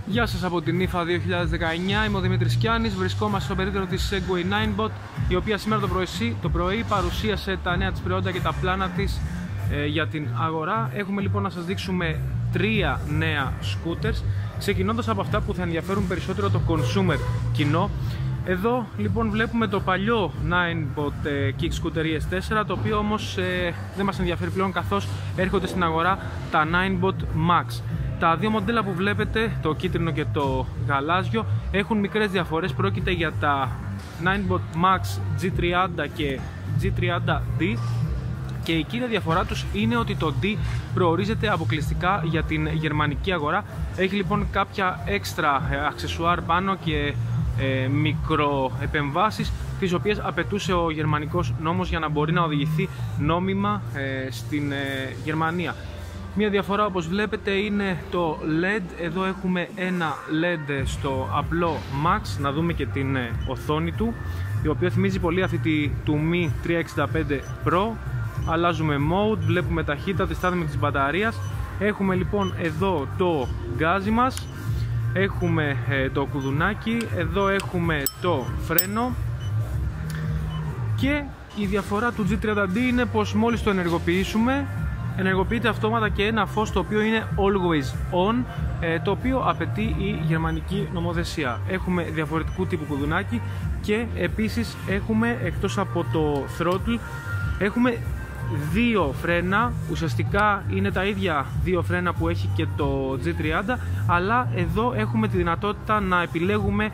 Γεια σας από την IFA 2019, είμαι ο Δημήτρης Κιάνης. Βρισκόμαστε στο περίπτερο της Segway 9bot, η οποία σήμερα το πρωί παρουσίασε τα νέα της προϊόντα και τα πλάνα της για την αγορά. Έχουμε λοιπόν να σας δείξουμε 3 νέα scooters, ξεκινώντας από αυτά που θα ενδιαφέρουν περισσότερο το consumer κοινό. Εδώ λοιπόν βλέπουμε το παλιό 9bot Kick Scooter ES4, το οποίο όμως δεν μας ενδιαφέρει πλέον, καθώς έρχονται στην αγορά τα 9bot Max. Τα δύο μοντέλα που βλέπετε, το κίτρινο και το γαλάζιο, έχουν μικρές διαφορές. Πρόκειται για τα 9bot Max G30 και G30D και η κύρια διαφορά τους είναι ότι το D προορίζεται αποκλειστικά για την γερμανική αγορά. Έχει λοιπόν κάποια έξτρα αξεσουάρ πάνω και μικροεπεμβάσεις, τις οποίες απαιτούσε ο γερμανικός νόμος για να μπορεί να οδηγηθεί νόμιμα στην Γερμανία. Μία διαφορά, όπως βλέπετε, είναι το LED. Εδώ έχουμε ένα LED στο απλό Max. Να δούμε και την οθόνη του, η οποία θυμίζει πολύ αυτή του Mi 365 Pro. Αλλάζουμε mode, βλέπουμε ταχύτητα, τη στάθμη της μπαταρίας. Έχουμε λοιπόν εδώ το γκάζι μας, έχουμε το κουδουνάκι, εδώ έχουμε το φρένο. Και η διαφορά του G30D είναι πως μόλις το ενεργοποιήσουμε, ενεργοποιείται αυτόματα και ένα φως το οποίο είναι always on, το οποίο απαιτεί η γερμανική νομοθεσία. Έχουμε διαφορετικού τύπου κουδουνάκι και επίσης έχουμε, εκτός από το throttle, έχουμε 2 φρένα. Ουσιαστικά είναι τα ίδια 2 φρένα που έχει και το G30, αλλά εδώ έχουμε τη δυνατότητα να επιλέγουμε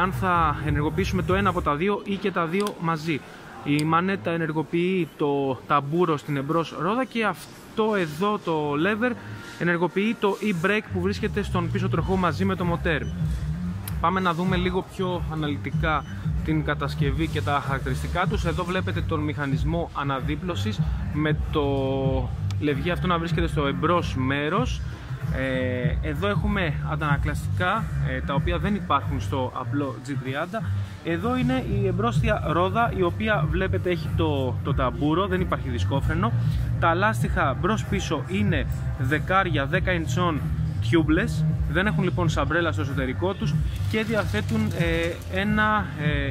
αν θα ενεργοποιήσουμε το ένα από τα δύο ή και τα δύο μαζί. Η μανέτα ενεργοποιεί το ταμπούρο στην εμπρός ρόδα και αυτό εδώ το lever ενεργοποιεί το e-brake που βρίσκεται στον πίσω τροχό μαζί με το μοτέρ. Πάμε να δούμε λίγο πιο αναλυτικά την κατασκευή και τα χαρακτηριστικά τους. Εδώ βλέπετε τον μηχανισμό αναδίπλωσης με το λευγί αυτό να βρίσκεται στο εμπρός μέρος. Εδώ έχουμε αντανακλαστικά, τα οποία δεν υπάρχουν στο απλό G30. Εδώ είναι η εμπρόστια ρόδα, η οποία βλέπετε έχει το ταμπούρο, δεν υπάρχει δισκόφρενο. Τα λάστιχα μπρος πίσω είναι δεκάρια 10 inch tubeless, δεν έχουν λοιπόν σαμπρέλα στο εσωτερικό τους και διαθέτουν ένα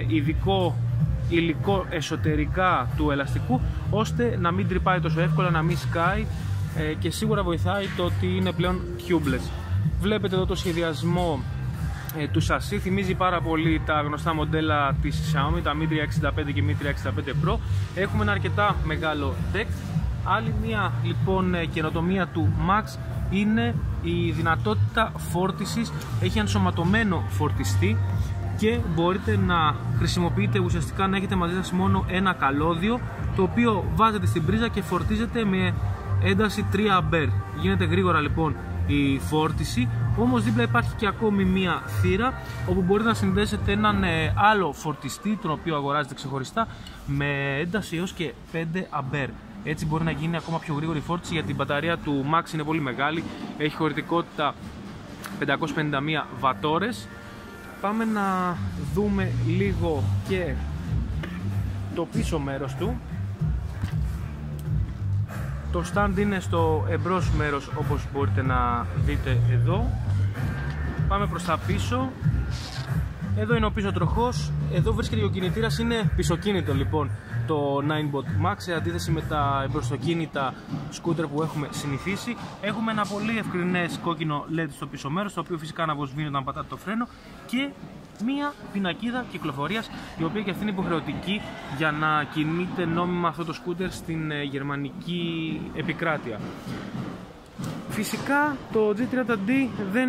ειδικό υλικό εσωτερικά του ελαστικού, ώστε να μην τρυπάει τόσο εύκολα, να μην σκάει, και σίγουρα βοηθάει το ότι είναι πλέον tubeless. Βλέπετε εδώ το σχεδιασμό του σασί, θυμίζει πάρα πολύ τα γνωστά μοντέλα της Xiaomi, τα Mi 365 και Mi 365 Pro. Έχουμε ένα αρκετά μεγάλο deck. Άλλη μια λοιπόν καινοτομία του Max είναι η δυνατότητα φόρτισης. Έχει ενσωματωμένο φορτιστή και μπορείτε να χρησιμοποιείτε, ουσιαστικά να έχετε μαζί σας μόνο ένα καλώδιο, το οποίο βάζετε στην πρίζα και φορτίζετε με ένταση 3 A. Γίνεται γρήγορα λοιπόν η φόρτιση, όμως δίπλα υπάρχει και ακόμη μία θύρα όπου μπορείτε να συνδέσετε έναν άλλο φορτιστή, τον οποίο αγοράζετε ξεχωριστά, με ένταση έως και 5 A. Έτσι μπορεί να γίνει ακόμα πιο γρήγορη φόρτιση, γιατί η μπαταρία του Max είναι πολύ μεγάλη, έχει χωρητικότητα 551 βατόρες. Πάμε να δούμε λίγο και το πίσω μέρος του. Το stand είναι στο εμπρός μέρος, όπως μπορείτε να δείτε εδώ. Πάμε προς τα πίσω. Εδώ είναι ο πίσω τροχός. Εδώ βρίσκεται ο κινητήρας, είναι πισωκίνητο λοιπόν το 9bot Max, σε αντίθεση με τα εμπροστοκίνητα σκούτερ που έχουμε συνηθίσει. Έχουμε ένα πολύ ευκρινές κόκκινο LED στο πίσω μέρος, το οποίο φυσικά αναβοσβήνει όταν πατάτε το φρένο, και μία πινακίδα κυκλοφορίας, η οποία και αυτή είναι υποχρεωτική για να κινείται νόμιμα αυτό το σκούτερ στην γερμανική επικράτεια. Φυσικά το G30D δεν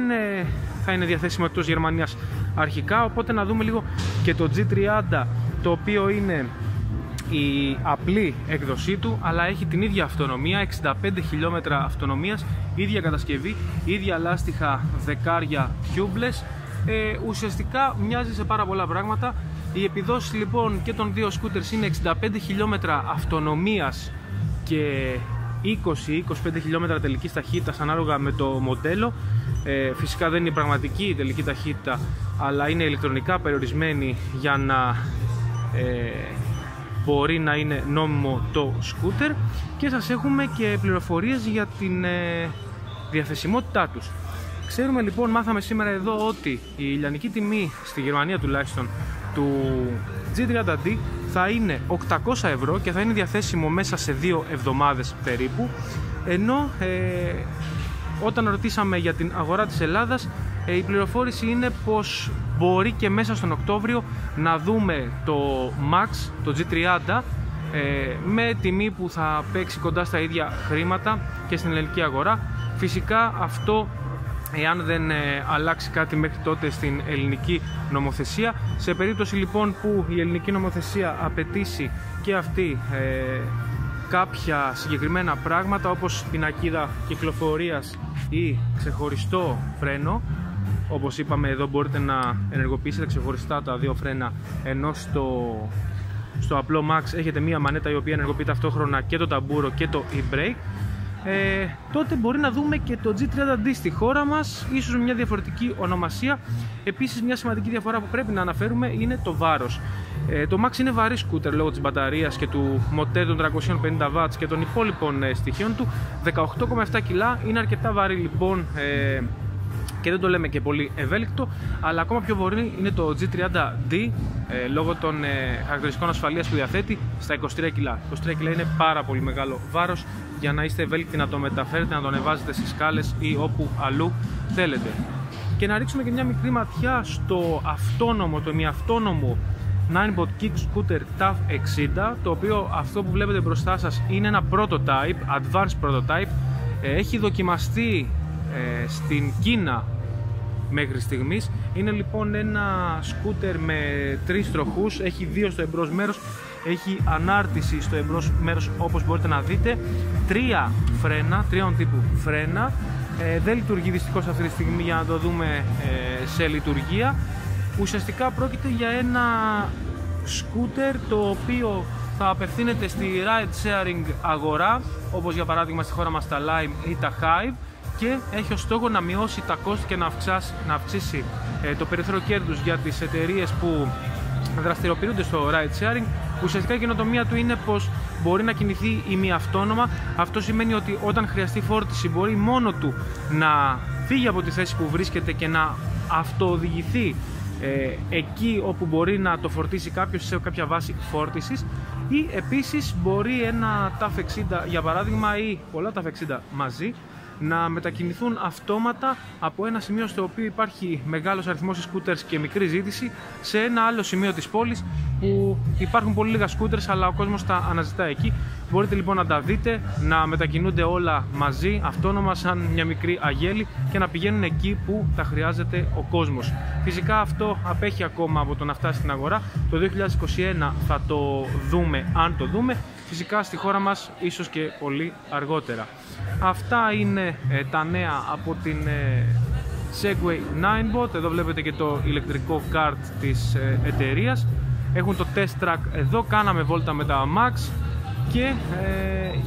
θα είναι διαθέσιμο εκτός Γερμανίας αρχικά, οπότε να δούμε λίγο και το G30, το οποίο είναι η απλή έκδοσή του, αλλά έχει την ίδια αυτονομία, 65 χιλιόμετρα αυτονομίας, ίδια κατασκευή, ίδια λάστιχα δεκάρια tubeless. Ουσιαστικά μοιάζει σε πάρα πολλά πράγματα. Οι επιδόσεις λοιπόν και των δύο scooters είναι 65 χιλιόμετρα αυτονομίας και 20-25 χιλιόμετρα τελικής ταχύτητας ανάλογα με το μοντέλο. Φυσικά δεν είναι πραγματική η τελική ταχύτητα, αλλά είναι ηλεκτρονικά περιορισμένη για να μπορεί να είναι νόμιμο το σκούτερ. Και σας έχουμε και πληροφορίες για την διαθεσιμότητά τους. Ξέρουμε λοιπόν, μάθαμε σήμερα εδώ ότι η λιανική τιμή στη Γερμανία τουλάχιστον του G30D θα είναι 800 ευρώ και θα είναι διαθέσιμο μέσα σε 2 εβδομάδες περίπου, ενώ όταν ρωτήσαμε για την αγορά της Ελλάδας, η πληροφόρηση είναι πως μπορεί και μέσα στον Οκτώβριο να δούμε το Max, το G30, με τιμή που θα παίξει κοντά στα ίδια χρήματα και στην ελληνική αγορά. Φυσικά αυτό εάν δεν αλλάξει κάτι μέχρι τότε στην ελληνική νομοθεσία. Σε περίπτωση λοιπόν που η ελληνική νομοθεσία απαιτήσει και αυτή κάποια συγκεκριμένα πράγματα, όπως πινακίδα κυκλοφορίας ή ξεχωριστό φρένο, όπως είπαμε εδώ μπορείτε να ενεργοποιήσετε ξεχωριστά τα δύο φρένα, ενώ στο απλό Max έχετε μία μανέτα η οποία ενεργοποιεί ταυτόχρονα και το ταμπούρο και το e-brake, τότε μπορεί να δούμε και το G30D στη χώρα μας, ίσως με μια διαφορετική ονομασία. Επίσης μια σημαντική διαφορά που πρέπει να αναφέρουμε είναι το βάρος. Το Max είναι βαρύ σκούτερ λόγω της μπαταρίας και του μοτέρ των 350W και των υπόλοιπων στοιχείων του. 18,7 κιλά, είναι αρκετά βαρύ λοιπόν και δεν το λέμε και πολύ ευέλικτο, αλλά ακόμα πιο βαρύ είναι το G30D λόγω των χαρακτηριστικών ασφαλείας που διαθέτει στα 23 κιλά. 23 κιλά είναι πάρα πολύ μεγάλο βάρος για να είστε ευέλικτοι να το μεταφέρετε, να το ανεβάζετε στις σκάλες ή όπου αλλού θέλετε. Και να ρίξουμε και μια μικρή ματιά στο αυτόνομο, το ημιαυτόνομο Ninebot Kick Scooter TAF 60, το οποίο αυτό που βλέπετε μπροστά σας είναι ένα prototype, advanced prototype. Έχει δοκιμαστεί στην Κίνα μέχρι στιγμής. Είναι λοιπόν ένα σκούτερ με 3 τροχούς, έχει 2 στο εμπρός μέρος, έχει ανάρτηση στο εμπρός μέρος όπως μπορείτε να δείτε, 3 φρένα, 3 τύπου φρένα. Δεν λειτουργεί δυστυχώς αυτή τη στιγμή για να το δούμε σε λειτουργία. Ουσιαστικά πρόκειται για ένα σκούτερ το οποίο θα απευθύνεται στη ride sharing αγορά, όπως για παράδειγμα στη χώρα μας τα Lime ή τα Hive, και έχει ως στόχο να μειώσει τα κόστη και να αυξήσει το περιθώριο κέρδους για τις εταιρείες που δραστηριοποιούνται στο ride sharing. Ουσιαστικά η καινοτομία του είναι πως μπορεί να κινηθεί ημιαυτόνομα. Αυτό σημαίνει ότι όταν χρειαστεί φόρτιση μπορεί μόνο του να φύγει από τη θέση που βρίσκεται και να αυτοοδηγηθεί εκεί όπου μπορεί να το φορτίσει κάποιος σε κάποια βάση φόρτισης, ή επίσης μπορεί ένα TAF 60 για παράδειγμα ή πολλά TAF 60 μαζί να μετακινηθούν αυτόματα από ένα σημείο στο οποίο υπάρχει μεγάλος αριθμός scooters και μικρή ζήτηση σε ένα άλλο σημείο της πόλης που υπάρχουν πολύ λίγα scooters αλλά ο κόσμος τα αναζητά εκεί. Μπορείτε λοιπόν να τα δείτε, να μετακινούνται όλα μαζί αυτόνομα σαν μια μικρή αγέλη και να πηγαίνουν εκεί που τα χρειάζεται ο κόσμος. Φυσικά αυτό απέχει ακόμα από το να φτάσει στην αγορά. Το 2021 θα το δούμε, αν το δούμε. Φυσικά στη χώρα μας ίσως και πολύ αργότερα. Αυτά είναι τα νέα από την Segway Ninebot. Εδώ βλέπετε και το ηλεκτρικό kart της εταιρείας. Έχουν το test track εδώ, κάναμε βόλτα με τα Max και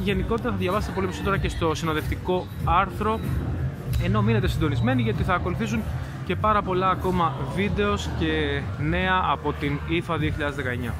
γενικότερα θα διαβάσετε πολύ περισσότερα και στο συνοδευτικό άρθρο, ενώ μείνετε συντονισμένοι γιατί θα ακολουθήσουν και πάρα πολλά ακόμα βίντεο και νέα από την IFA 2019.